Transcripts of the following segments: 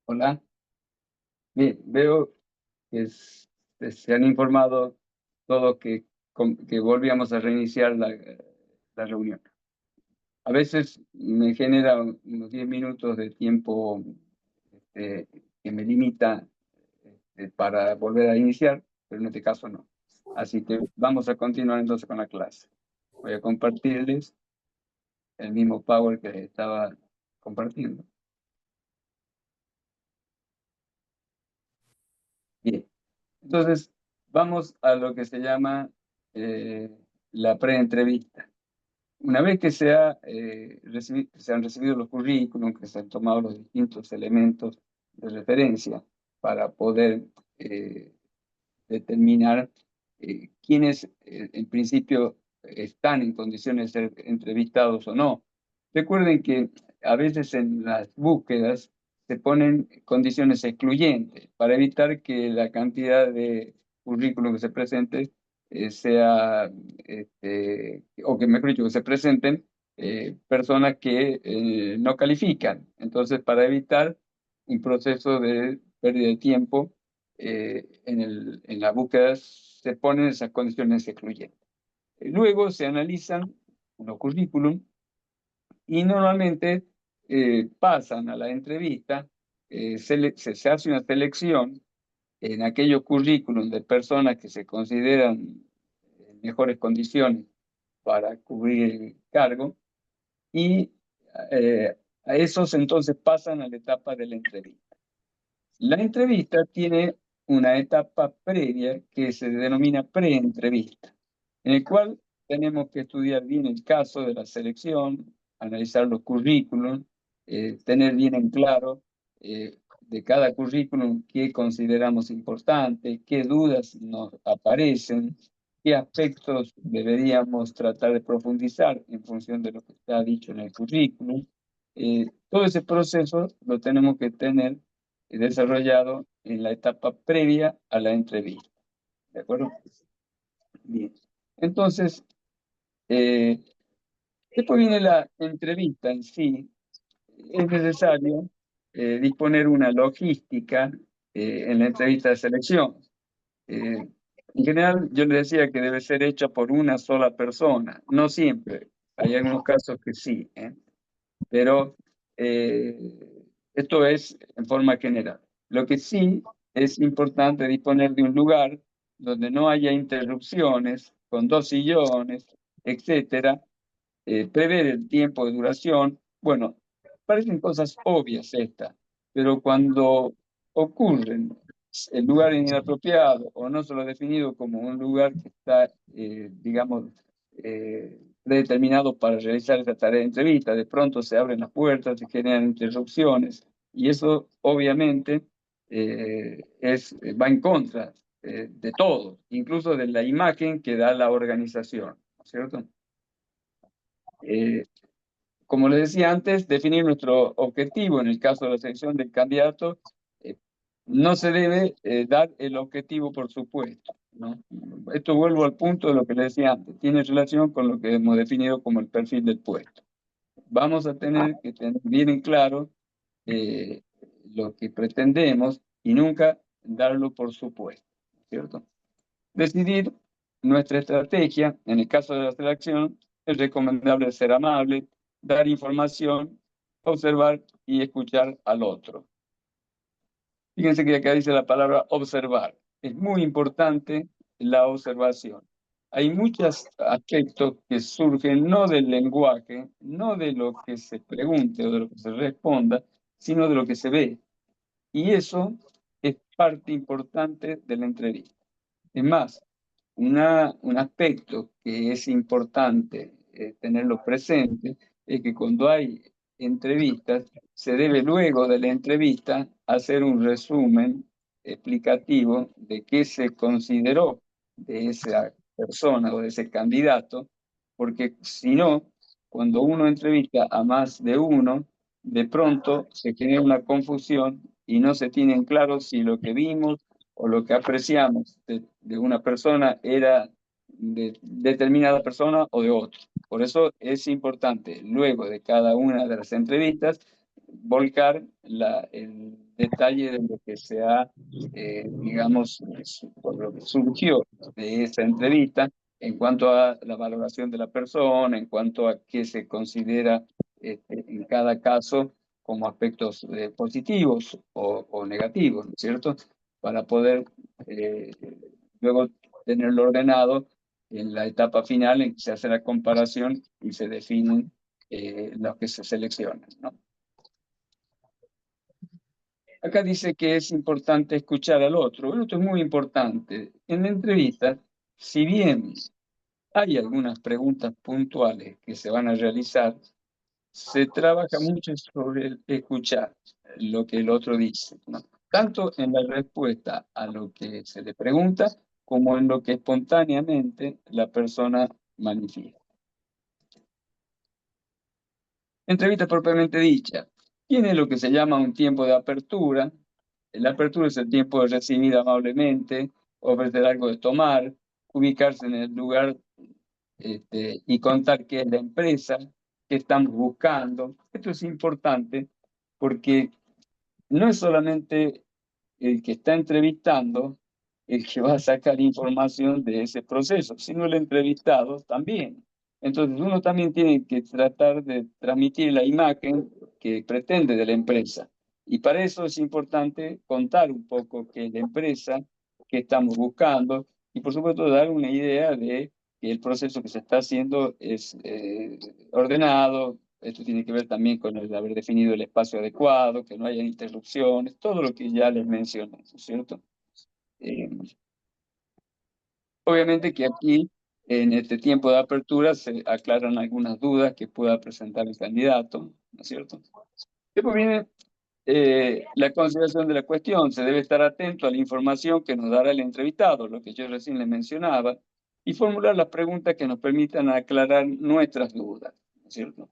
Hola. Bien, veo que se han informado todos que volvíamos a reiniciar la reunión. A veces me genera unos 10 minutos de tiempo este, que me limita para volver a iniciar, pero en este caso no. Así que vamos a continuar entonces con la clase. Voy a compartirles el mismo Power que estaba compartiendo. Bien. Entonces, vamos a lo que se llama la preentrevista. Una vez que se han recibido los currículum, que se han tomado los distintos elementos de referencia para poder eh, determinar quiénes en principio están en condiciones de ser entrevistados o no. Recuerden que a veces en las búsquedas se ponen condiciones excluyentes para evitar que la cantidad de currículum que se presente sea, o que mejor dicho, que se presenten personas que no califican. Entonces, para evitar un proceso de pérdida de tiempo, en la búsqueda se ponen esas condiciones excluyentes. Luego se analizan los currículum y normalmente pasan a la entrevista, se hace una selección en aquellos currículum de personas que se consideran en mejores condiciones para cubrir el cargo y a esos entonces pasan a la etapa de la entrevista. La entrevista tiene una etapa previa que se denomina preentrevista, en el cual tenemos que estudiar bien el caso de la selección, analizar los currículums, tener bien en claro de cada currículum qué consideramos importante, qué dudas nos aparecen, qué aspectos deberíamos tratar de profundizar en función de lo que está dicho en el currículum. Todo ese proceso lo tenemos que tener desarrollado en la etapa previa a la entrevista. ¿De acuerdo? Bien. Entonces, eh, después viene la entrevista en sí. Es necesario disponer una logística en la entrevista de selección. Eh, en general, yo le decía que debe ser hecha por una sola persona. No siempre. Hay algunos casos que sí, pero esto es en forma general. Lo que sí es importante disponer de un lugar donde no haya interrupciones, con 2 sillones, etcétera, prever el tiempo de duración. Bueno, parecen cosas obvias estas, pero cuando ocurren, el lugar inapropiado o no solo definido como un lugar que está, digamos, predeterminado para realizar esta tarea de entrevista, de pronto se abren las puertas, se generan interrupciones y eso obviamente va en contra de todo, incluso de la imagen que da la organización, ¿no es cierto? Eh, Como les decía antes, definir nuestro objetivo en el caso de la selección del candidato. eh, no se debe dar el objetivo por supuesto, ¿no? Esto vuelvo al punto de lo que les decía antes, tiene relación con lo que hemos definido como el perfil del puesto. Vamos a tener que tener bien en claro eh, lo que pretendemos y nunca darlo por supuesto, ¿cierto? Decidir nuestra estrategia, en el caso de la selección, es recomendable ser amable, dar información, observar y escuchar al otro. Fíjense que acá dice la palabra observar. Es muy importante la observación. Hay muchos aspectos que surgen no del lenguaje, no de lo que se pregunte o de lo que se responda, sino de lo que se ve. Y eso es parte importante de la entrevista. Es más, un aspecto que es importante tenerlo presente es que cuando hay entrevistas, se debe luego de la entrevista hacer un resumen explicativo de qué se consideró de esa persona o de ese candidato, porque si no, cuando uno entrevista a más de uno, de pronto se genera una confusión y no se tiene en claro si lo que vimos o lo que apreciamos de una persona era de determinada persona o de otra. Por eso es importante, luego de cada una de las entrevistas, volcar el detalle de lo que se ha, digamos, por lo que surgió de esa entrevista en cuanto a la valoración de la persona, en cuanto a qué se considera en cada caso como aspectos positivos o negativos, ¿no es cierto? Para poder eh, luego tenerlo ordenado en la etapa final en que se hace la comparación y se definen los que se seleccionan, ¿no? Acá dice que es importante escuchar al otro. Bueno, esto es muy importante. En la entrevista, si bien hay algunas preguntas puntuales que se van a realizar, se trabaja mucho sobre el escuchar lo que el otro dice, ¿no? Tanto en la respuesta a lo que se le pregunta como en lo que espontáneamente la persona manifiesta. Entrevista propiamente dicha tiene lo que se llama un tiempo de apertura. La apertura es el tiempo de recibir amablemente, ofrecer algo de tomar, ubicarse en el lugar y contar qué es la empresa, qué estamos buscando. Esto es importante porque no es solamente el que está entrevistando el que va a sacar información de ese proceso, sino el entrevistado también. Entonces uno también tiene que tratar de transmitir la imagen que pretende de la empresa. Y para eso es importante contar un poco qué es la empresa, qué estamos buscando y por supuesto dar una idea de que el proceso que se está haciendo es ordenado. Esto tiene que ver también con el haber definido el espacio adecuado, que no haya interrupciones, todo lo que ya les mencioné, ¿no es cierto? Eh, Obviamente que aquí, en este tiempo de apertura, se aclaran algunas dudas que pueda presentar el candidato, ¿no es cierto? Después viene la consideración de la cuestión. Se debe estar atento a la información que nos dará el entrevistado, lo que yo recién le mencionaba, y formular las preguntas que nos permitan aclarar nuestras dudas, ¿no es cierto?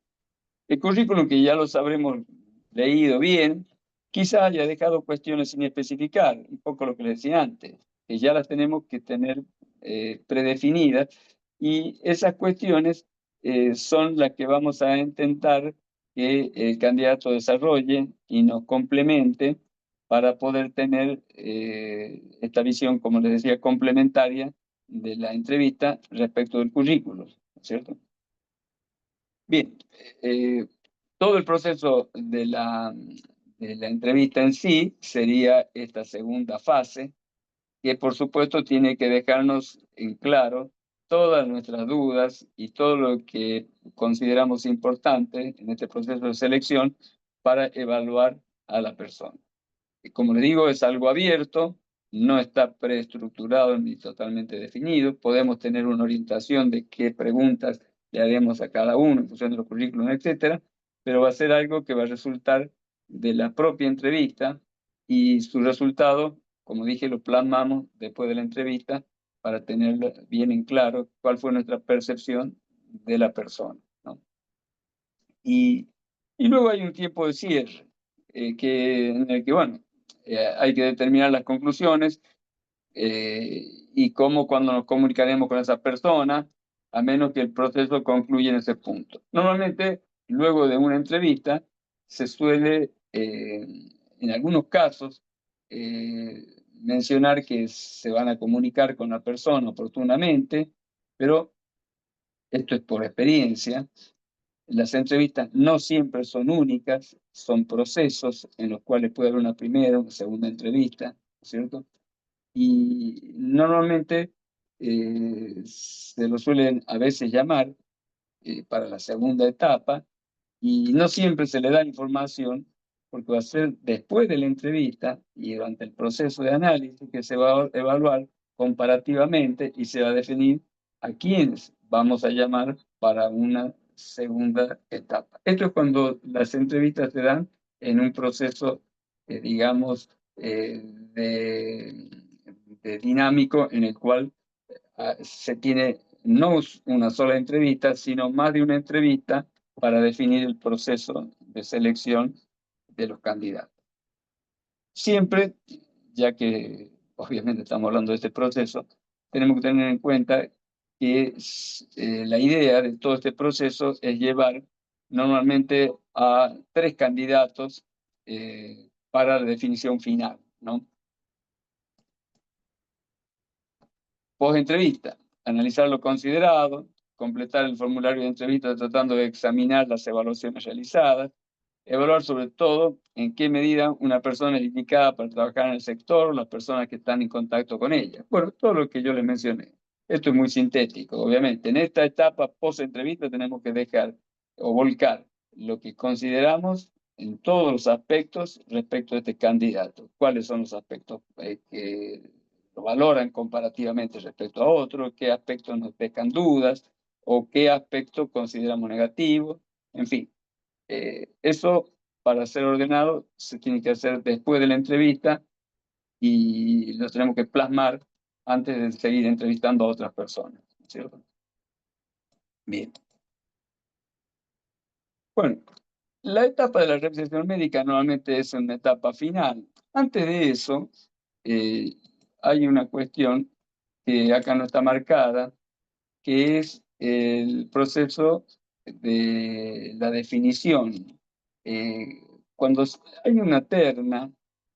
El currículum, que ya los habremos leído bien, quizá haya dejado cuestiones sin especificar, un poco lo que les decía antes, que ya las tenemos que tener predefinidas, y esas cuestiones son las que vamos a intentar que el candidato desarrolle y nos complemente para poder tener esta visión, como les decía, complementaria de la entrevista respecto del currículum, ¿no es cierto? Bien, eh, todo el proceso de la entrevista en sí sería esta segunda fase, que por supuesto tiene que dejarnos en claro todas nuestras dudas y todo lo que consideramos importante en este proceso de selección para evaluar a la persona. Como les digo, es algo abierto, no está preestructurado ni totalmente definido. Podemos tener una orientación de qué preguntas le haremos a cada uno en función de los currículums, etcétera, pero va a ser algo que va a resultar de la propia entrevista, y su resultado, como dije, lo plasmamos después de la entrevista para tener bien en claro cuál fue nuestra percepción de la persona, ¿no? Y, y luego hay un tiempo de cierre, en el que, bueno, hay que determinar las conclusiones y cómo, cuando nos comunicaremos con esa persona, a menos que el proceso concluya en ese punto. Normalmente, luego de una entrevista, se suele, en algunos casos, mencionar que se van a comunicar con la persona oportunamente, pero esto es por experiencia. Las entrevistas no siempre son únicas, son procesos en los cuales puede haber una primera, una segunda entrevista, ¿no es cierto? Y normalmente se lo suelen a veces llamar para la segunda etapa, y no siempre se le da información porque va a ser después de la entrevista y durante el proceso de análisis que se va a evaluar comparativamente y se va a definir a quiénes vamos a llamar para una segunda etapa. Esto es cuando las entrevistas se dan en un proceso, digamos, de dinámico en el cual se tiene no una sola entrevista, sino más de una entrevista para definir el proceso de selección de los candidatos. Siempre, ya que obviamente estamos hablando de este proceso, tenemos que tener en cuenta que la idea de todo este proceso es llevar normalmente a 3 candidatos para la definición final, ¿no? Post-entrevista, analizar lo considerado, completar el formulario de entrevista tratando de examinar las evaluaciones realizadas, evaluar sobre todo en qué medida una persona es indicada para trabajar en el sector, las personas que están en contacto con ella. Bueno, todo lo que yo les mencioné. Esto es muy sintético, obviamente. En esta etapa post-entrevista tenemos que dejar o volcar lo que consideramos en todos los aspectos respecto a este candidato. ¿Cuáles son los aspectos que lo valoran comparativamente respecto a otros? ¿Qué aspectos nos dejan dudas? ¿O qué aspectos consideramos negativos? En fin, eso, para ser ordenado, se tiene que hacer después de la entrevista y lo tenemos que plasmar antes de seguir entrevistando a otras personas, ¿cierto? Bien. Bueno, la etapa de la revisación médica normalmente es una etapa final. Antes de eso, eh, hay una cuestión que acá no está marcada, que es el proceso de la definición. Eh, Cuando hay una terna,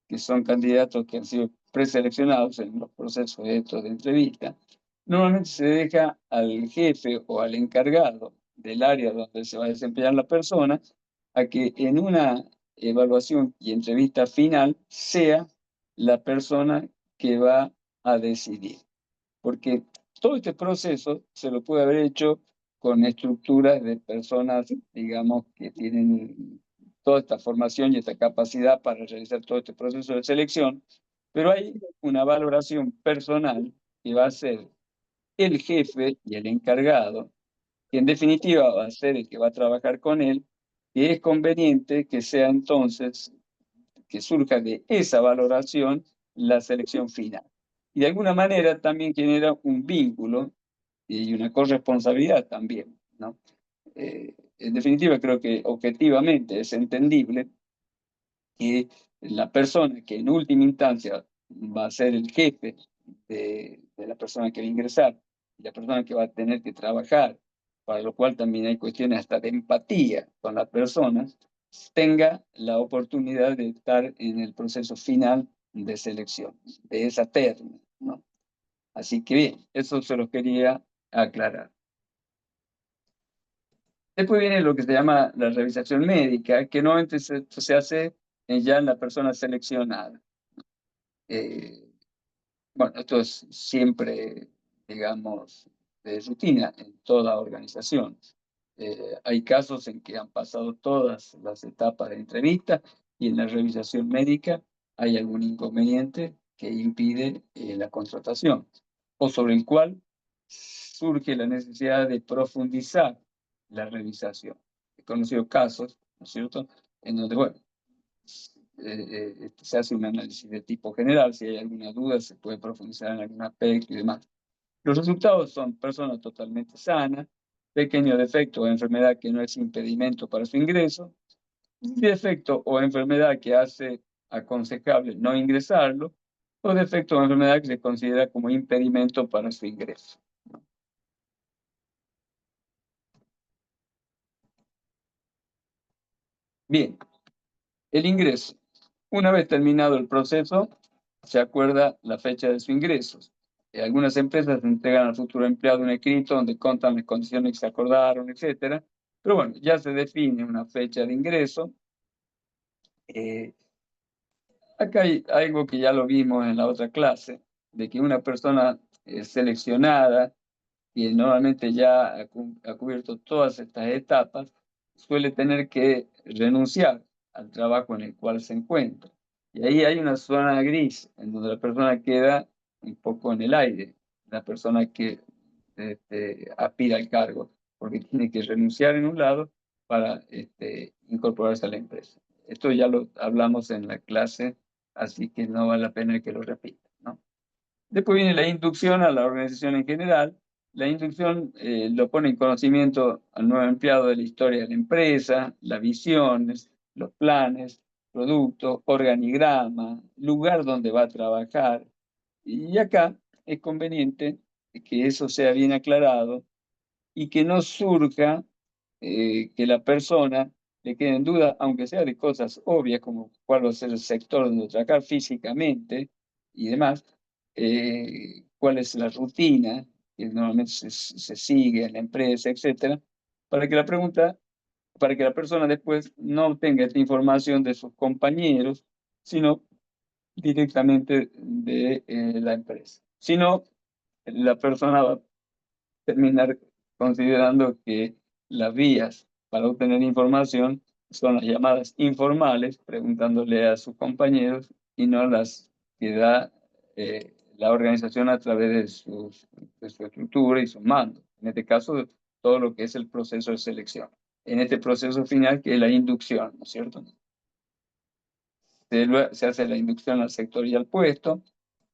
que son candidatos que han sido preseleccionados en los procesos estos de entrevista, normalmente se deja al jefe o al encargado del área donde se va a desempeñar la persona a que en una evaluación y entrevista final sea la persona que va a decidir. Porque todo este proceso se lo puede haber hecho con estructuras de personas, digamos, que tienen toda esta formación y esta capacidad para realizar todo este proceso de selección, pero hay una valoración personal que va a ser el jefe y el encargado, que en definitiva va a ser el que va a trabajar con él, y es conveniente que sea entonces que surja de esa valoración la selección final. Y de alguna manera también genera un vínculo y una corresponsabilidad también, ¿no? En definitiva, creo que objetivamente es entendible que la persona que en última instancia va a ser el jefe de la persona que va a ingresar, y la persona que va a tener que trabajar, para lo cual también hay cuestiones hasta de empatía con las personas, tenga la oportunidad de estar en el proceso final de selección, de esa terna, ¿no? Así que bien, eso se lo quería aclarar. Después viene lo que se llama la revisación médica, que normalmente se hace ya en la persona seleccionada. Eh, bueno, esto es siempre, digamos, de rutina en toda organización. Hay casos en que han pasado todas las etapas de entrevista y en la revisación médica hay algún inconveniente que impide la contratación o sobre el cual surge la necesidad de profundizar la revisación. He conocido casos, ¿no es cierto?, en donde, bueno, se hace un análisis de tipo general, si hay alguna duda se puede profundizar en algún aspecto y demás. Los resultados son personas totalmente sanas, pequeño defecto o enfermedad que no es impedimento para su ingreso, defecto o enfermedad que hace aconsejable no ingresarlo, o defecto o enfermedad que se considera como impedimento para su ingreso. Bien, el ingreso. Una vez terminado el proceso, se acuerda la fecha de su ingreso. Algunas empresas entregan al futuro empleado un escrito donde contan las condiciones que se acordaron, etcétera. Pero bueno, ya se define una fecha de ingreso. Eh, Acá hay algo que ya lo vimos en la otra clase, de que una persona seleccionada, que normalmente ya ha cubierto todas estas etapas, suele tener que renunciar al trabajo en el cual se encuentra. Y ahí hay una zona gris, en donde la persona queda un poco en el aire, la persona que aspira al cargo, porque tiene que renunciar en un lado para incorporarse a la empresa. Esto ya lo hablamos en la clase, así que no vale la pena que lo repita, ¿no? Después viene la inducción a la organización en general. La inducción lo pone en conocimiento al nuevo empleado de la historia de la empresa, las visiones, los planes, productos, organigrama, lugar donde va a trabajar. Y acá es conveniente que eso sea bien aclarado y que no surja que la persona le quede en duda, aunque sea de cosas obvias como cuál va a ser el sector donde trabajar físicamente y demás, cuál es la rutina que normalmente se sigue en la empresa, etcétera, para que para que la persona después no obtenga esta información de sus compañeros, sino directamente de la empresa. Si no, la persona va a terminar considerando que las vías para obtener información son las llamadas informales, preguntándole a sus compañeros y no las que da la organización a través de su estructura y sus mandos. En este caso, todo lo que es el proceso de selección. En este proceso final, que es la inducción, ¿no es cierto? Se hace la inducción al sector y al puesto,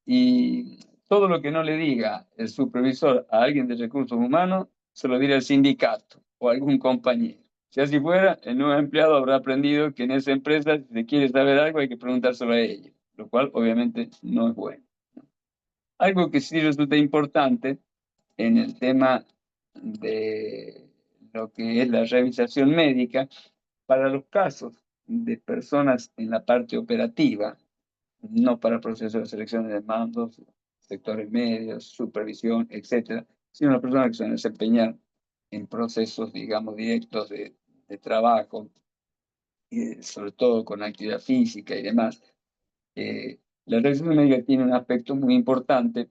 y todo lo que no le diga el supervisor a alguien de recursos humanos, se lo dirá el sindicato o algún compañero. Si así fuera, el nuevo empleado habrá aprendido que en esa empresa, si se quiere saber algo, hay que preguntárselo a ellos, lo cual obviamente no es bueno. Algo que sí resulta importante en el tema de lo que es la revisación médica, para los casos de personas en la parte operativa, no para procesos de selección de mandos, sectores medios, supervisión, etcétera, sino las personas que se van a desempeñar en procesos, digamos, directos de trabajo, y sobre todo con actividad física y demás. La revisión médica tiene un aspecto muy importante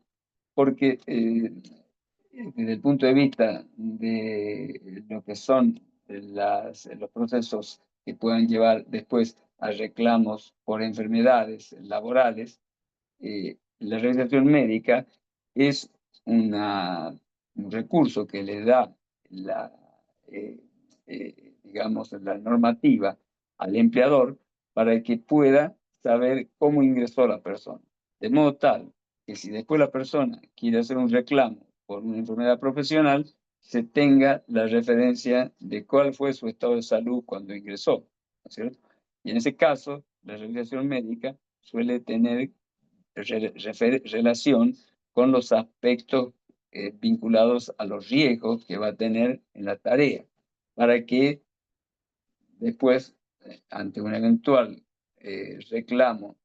porque desde el punto de vista de lo que son los procesos que puedan llevar después a reclamos por enfermedades laborales, la realización médica es un recurso que le da la, eh, digamos, la normativa al empleador para que pueda saber cómo ingresó la persona. De modo tal que si después la persona quiere hacer un reclamo por una enfermedad profesional, se tenga la referencia de cuál fue su estado de salud cuando ingresó, ¿no es cierto? Y en ese caso, la realización médica suele tener relación con los aspectos vinculados a los riesgos que va a tener en la tarea, para que después, ante un eventual reclamo,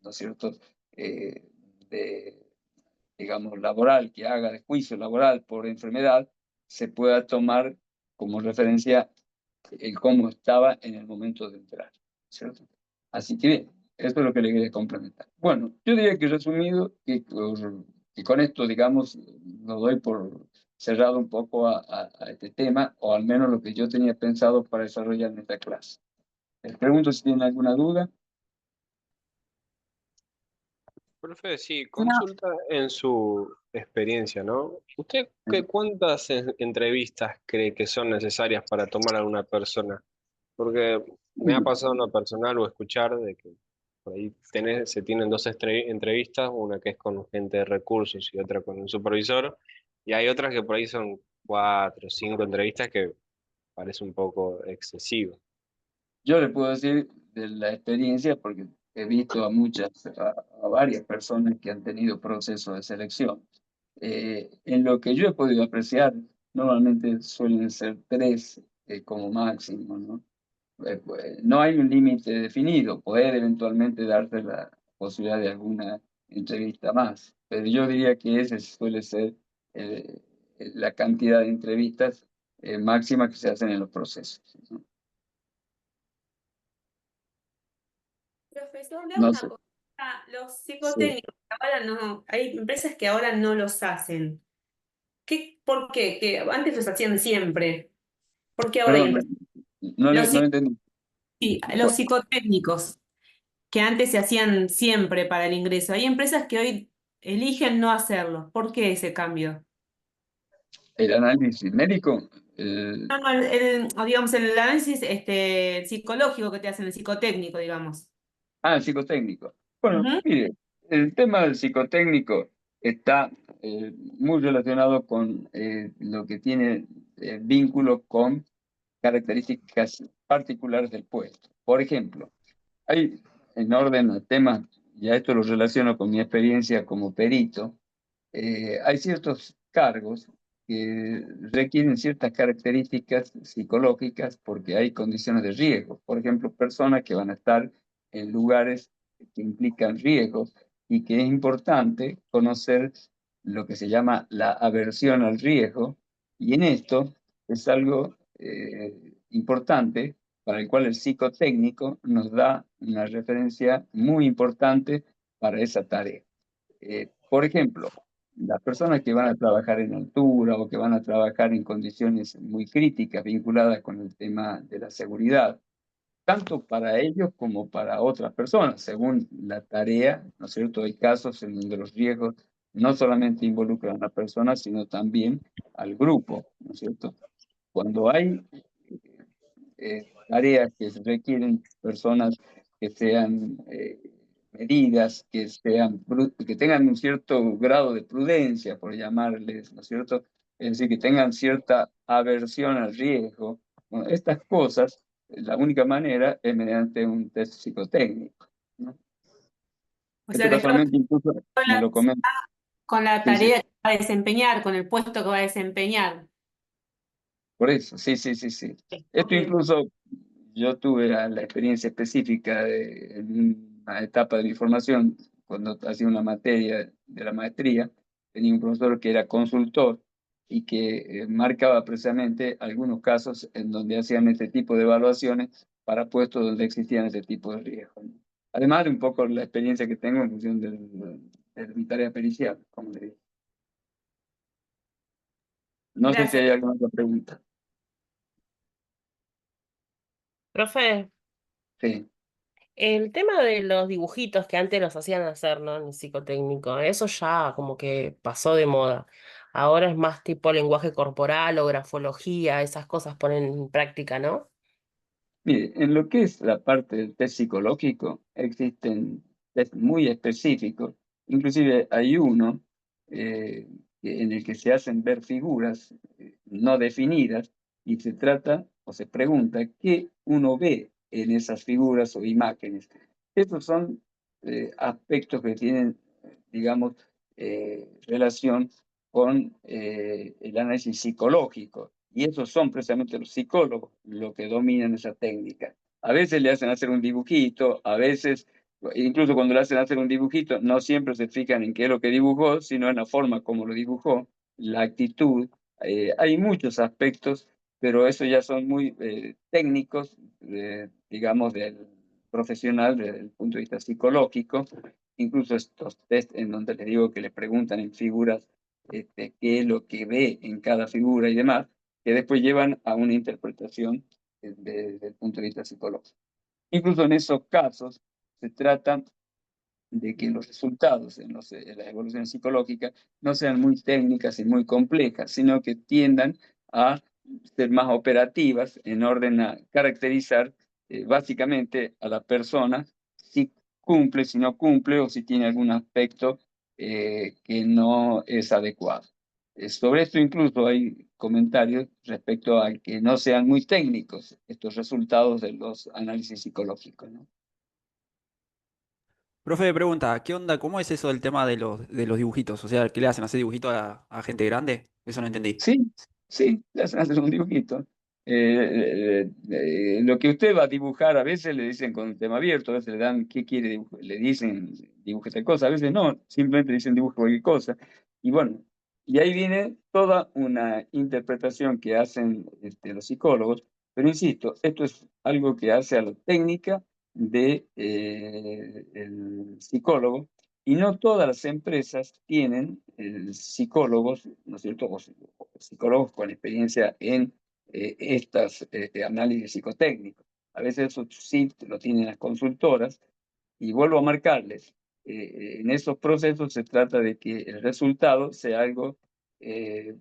¿no es cierto?, eh, de, digamos, laboral, que haga de juicio laboral por enfermedad, se pueda tomar como referencia el cómo estaba en el momento de entrar, ¿cierto? Así que bien, esto es lo que le quería complementar. Bueno, yo diría que resumido, que con esto, digamos, lo doy por cerrado un poco a este tema, o al menos lo que yo tenía pensado para desarrollar en esta clase. Les pregunto si tienen alguna duda. Profe, sí, No, consulta en su experiencia, ¿no? ¿Usted cuántas entrevistas cree que son necesarias para tomar a una persona? Porque me ha pasado en lo personal o escuchar de que por ahí se tienen dos entrevistas, una que es con gente de recursos y otra con un supervisor, y hay otras que por ahí son cuatro o cinco entrevistas que parece un poco excesivo. Yo le puedo decir de la experiencia, porque he visto a varias personas que han tenido procesos de selección. En lo que yo he podido apreciar, normalmente suelen ser tres como máximo, ¿no? Pues, no hay un límite definido, poder eventualmente darse la posibilidad de alguna entrevista más, pero yo diría que ese suele ser eh, la cantidad de entrevistas máxima que se hacen en los procesos, ¿no? profesor, le hago No una sé. cosa. Los Sí. psicotécnicos ahora no, hay empresas que ahora no los hacen. ¿Por qué? Que antes los hacían siempre. ¿Por qué ahora hay Perdón, empresas? no le entendí. Sí, los psicotécnicos que antes se hacían siempre para el ingreso. Hay empresas que hoy eligen no hacerlo. ¿Por qué ese cambio? El análisis médico, el, No, no, digamos, el análisis psicológico que te hacen, el psicotécnico, digamos. el psicotécnico. Bueno, Ujú. mire, el tema del psicotécnico está muy relacionado con lo que tiene vínculo con características particulares del puesto. Por ejemplo, hay en orden a temas, ya esto lo relaciono con mi experiencia como perito, hay ciertos cargos que requieren ciertas características psicológicas porque hay condiciones de riesgo. Por ejemplo, personas que van a estar en lugares que implican riesgos y que es importante conocer lo que se llama la aversión al riesgo, y en esto es algo importante para el cual el psicotécnico nos da una referencia muy importante para esa tarea. Por ejemplo, las personas que van a trabajar en altura o que van a trabajar en condiciones muy críticas vinculadas con el tema de la seguridad, tanto para ellos como para otras personas, según la tarea, ¿no es cierto? Hay casos en donde los riesgos no solamente involucran a la persona, sino también al grupo, ¿no es cierto? Cuando hay tareas que requieren personas que sean medidas, que tengan un cierto grado de prudencia, por llamarles, ¿no es cierto? Es decir, que tengan cierta aversión al riesgo. Bueno, estas cosas, la única manera es mediante un test psicotécnico, ¿no? O Este sea que está casualmente incluso me lo comenta. con la Sí, sí, tarea que va a desempeñar, con el puesto que va a desempeñar. por eso, sí, sí, sí, sí. Esto Ok. incluso yo tuve la experiencia específica en una etapa de mi formación, cuando hacía una materia de la maestría, tenía un profesor que era consultor y que marcaba precisamente algunos casos en donde hacían este tipo de evaluaciones para puestos donde existían este tipo de riesgos, ¿no? Además de un poco la experiencia que tengo en función de mi tarea pericial, como le digo. No sé si Gracias. hay alguna otra pregunta. Profe, Sí. el tema de los dibujitos que antes los hacían hacer, ¿no? En el psicotécnico, eso ya como que pasó de moda. Ahora es más tipo lenguaje corporal o grafología, esas cosas ponen en práctica, ¿no? Mire, en lo que es la parte del test psicológico, existen test muy específicos. Inclusive hay uno eh, en el que se hacen ver figuras no definidas y se trata o se pregunta qué uno ve en esas figuras o imágenes. Estos son aspectos que tienen, digamos, relación con el análisis psicológico. Y esos son precisamente los psicólogos los que dominan esa técnica. A veces le hacen hacer un dibujito, a veces, incluso cuando le hacen hacer un dibujito, no siempre se fijan en qué es lo que dibujó, sino en la forma como lo dibujó, la actitud. Hay muchos aspectos, pero eso ya son muy técnicos, digamos, del profesional desde el punto de vista psicológico. Incluso estos test en donde les digo que le preguntan en figuras qué es lo que ve en cada figura y demás, que después llevan a una interpretación desde el punto de vista psicológico. Incluso en esos casos se trata de que los resultados en las evoluciones psicológicas no sean muy técnicas y muy complejas, sino que tiendan a ser más operativas en orden a caracterizar básicamente a la persona si cumple, si no cumple o si tiene algún aspecto que no es adecuado. Sobre esto incluso hay comentarios respecto a que no sean muy técnicos estos resultados de los análisis psicológicos, ¿no? Profe, pregunta, ¿qué onda? ¿Cómo es eso del tema de los dibujitos? O sea, ¿qué le hacen? ¿Hacer dibujitos a gente grande? Eso no entendí. Sí, sí, le hacen hacer un dibujito. Lo que usted va a dibujar, a veces le dicen con un tema abierto, a veces le dan qué quiere dibujar, le dicen dibuje tal cosa, a veces no, simplemente dicen dibuje cualquier cosa. Y bueno, y ahí viene toda una interpretación que hacen los psicólogos, pero insisto, esto es algo que hace a la técnica del psicólogo, y no todas las empresas tienen psicólogos, ¿no es cierto? O psicólogos con experiencia en estas análisis psicotécnicos. A veces eso sí lo tienen las consultoras, y vuelvo a marcarles, en esos procesos se trata de que el resultado sea algo eh,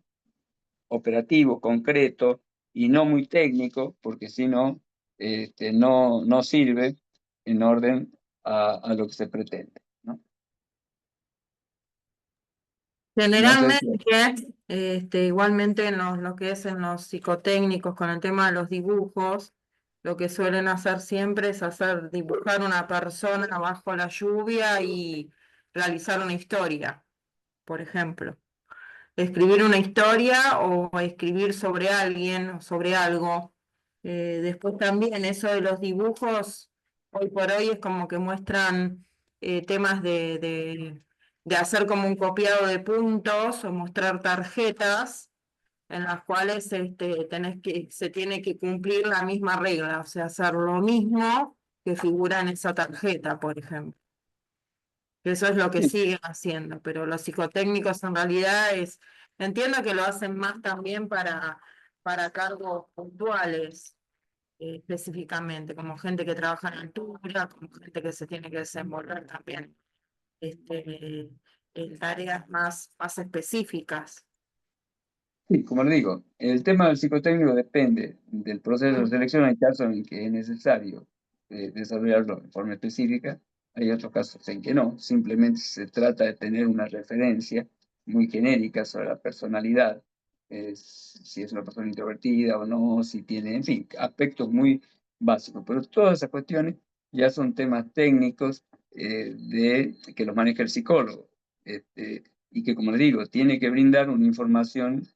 operativo, concreto y no muy técnico, porque si no, no sirve en orden a lo que se pretende, ¿no? No sé si... Generalmente, igualmente en lo que es en los psicotécnicos con el tema de los dibujos, lo que suelen hacer siempre es hacer dibujar una persona bajo la lluvia y realizar una historia, por ejemplo. Escribir una historia o escribir sobre alguien o sobre algo. Después también eso de los dibujos, hoy por hoy es como que muestran temas de hacer como un copiado de puntos o mostrar tarjetas en las cuales se tiene que cumplir la misma regla, o sea, hacer lo mismo que figura en esa tarjeta, por ejemplo. Eso es lo que Sí, siguen haciendo, pero los psicotécnicos en realidad entiendo que lo hacen más también para cargos puntuales, específicamente, como gente que trabaja en altura, como gente que se tiene que desenvolver también en tareas más específicas. sí, como le digo, el tema del psicotécnico depende del proceso de selección. Hay casos en que es necesario desarrollarlo de forma específica, hay otros casos en que no, simplemente se trata de tener una referencia muy genérica sobre la personalidad, si es una persona introvertida o no, si tiene, en fin, aspectos muy básicos, pero todas esas cuestiones ya son temas técnicos que los maneja el psicólogo, y que, como le digo, tiene que brindar una información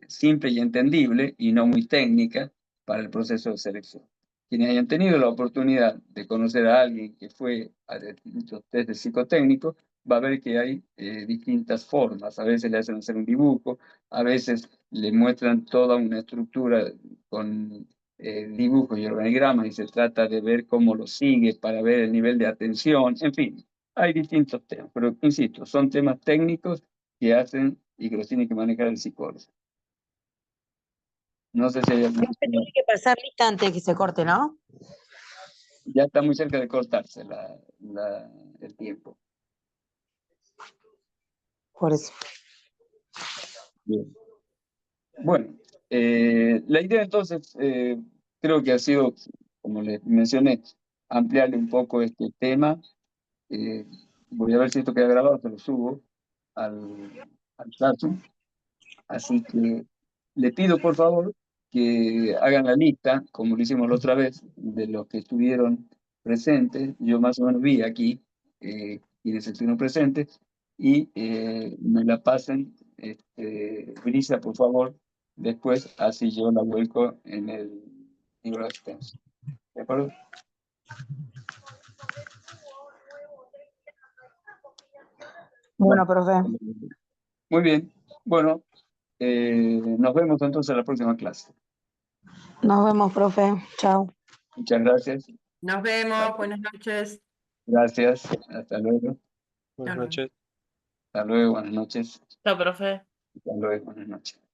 simple y entendible y no muy técnica para el proceso de selección. Quienes hayan tenido la oportunidad de conocer a alguien que fue a distintos test de psicotécnico, va a ver que hay distintas formas. A veces le hacen hacer un dibujo, a veces le muestran toda una estructura con dibujos y organigramas y se trata de ver cómo lo sigue para ver el nivel de atención. En fin, hay distintos temas, pero insisto, son temas técnicos que hacen y que los tiene que manejar el psicólogo. No sé si hay algún Profe, tiene que pasar lista antes de que se corte, ¿no? Ya está muy cerca de cortarse el tiempo. Por eso. Bien. Bueno, la idea entonces creo que ha sido, como les mencioné, ampliarle un poco este tema. Voy a ver si esto queda grabado, se lo subo al Classroom. Así que le pido por favor que hagan la lista, como lo hicimos la otra vez, de los que estuvieron presentes. Yo más o menos vi aquí quienes estuvieron presentes y me la pasen, Brisa, por favor, después, así yo la vuelco en el libro de asistencia. ¿De acuerdo? Bueno, profe. Muy bien. Bueno, nos vemos entonces en la próxima clase. Nos vemos, profe. Chao. Muchas gracias. Nos vemos, buenas noches. Gracias. Hasta luego. Buenas Chao. noches. Hasta luego. Buenas noches. Chao, profe. Hasta luego. Buenas noches.